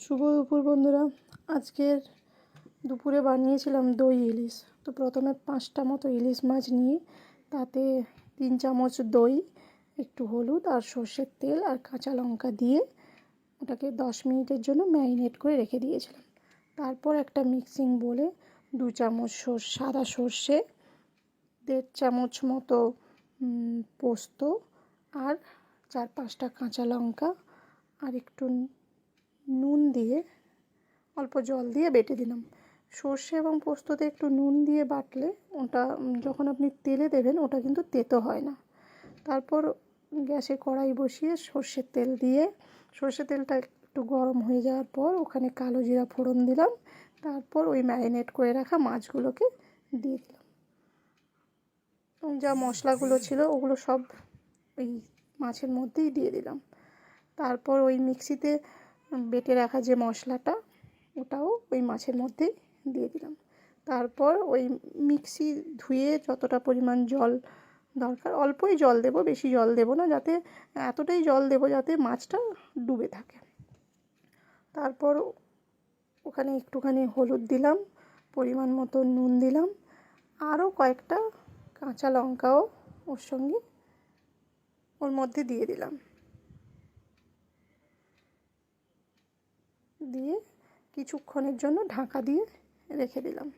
শুভ দুপুর বন্ধুরা। আজকের দুপুরে বানিয়েছিলাম দই ইলিশ। তো প্রথমে 5টা মতো ইলিশ মাছ নিয়ে তাতে 3 চামচ দই, একটু হলুদ আর সর্ষের তেল আর কাঁচা লঙ্কা দিয়ে ওটাকে 10 মিনিটের জন্য ম্যারিনেট করে রেখে দিয়েছিলাম। তারপর একটা মিক্সিং বোলে 2 চামচ সাদা সর্ষে, 1.5 চামচ মতো পোস্ত আর 4-5টা কাঁচা লঙ্কা আর একটু নুন দিয়ে অল্প জল দিয়ে বেটে দিলাম। সর্ষে এবং পোস্ততে একটু নুন দিয়ে বাটলে ওটা যখন আপনি তেলে দেবেন ওটা কিন্তু তেতো হয় না। তারপর গ্যাসে কড়াই বসিয়ে সর্ষের তেল দিয়ে সর্ষের তেলটা একটু গরম হয়ে যাওয়ার পর ওখানে কালো জিরা ফোড়ন দিলাম। তারপর ওই ম্যারিনেট করে রাখা মাছগুলোকে দিয়ে দিলাম। যা মশলাগুলো ছিল ওগুলো সব ওই মাছের মধ্যেই দিয়ে দিলাম। তারপর ওই মিক্সিতে বেটে রাখা যে মশলাটা ওটাও ওই মাছের মধ্যেই দিয়ে দিলাম। তারপর ওই মিক্সি ধুয়ে যতটা পরিমাণ জল দরকার অল্পই জল দেব, বেশি জল দেব না, যাতে এতটাই জল দেব যাতে মাছটা ডুবে থাকে। তারপর ওখানে একটুখানি হলুদ দিলাম, পরিমাণ মতো নুন দিলাম, আরও কয়েকটা কাঁচা লঙ্কাও ওর সঙ্গে ওর মধ্যে দিয়ে দিলাম। দিয়ে কিছুক্ষণের জন্য ঢাকা দিয়ে রেখে দিলাম।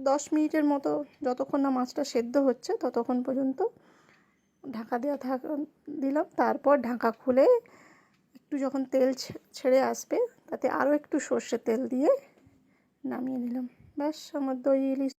10 মিনিটের মতো, যতক্ষণ না মাছটা সেদ্ধ হচ্ছে ততক্ষণ পর্যন্ত ঢাকা দেওয়া দিলাম। তারপর ঢাকা খুলে একটু যখন তেল ছেড়ে আসবে তাতে আরও একটু সর্ষের তেল দিয়ে নামিয়ে নিলাম। ব্যাস, আমার দই ইলিশ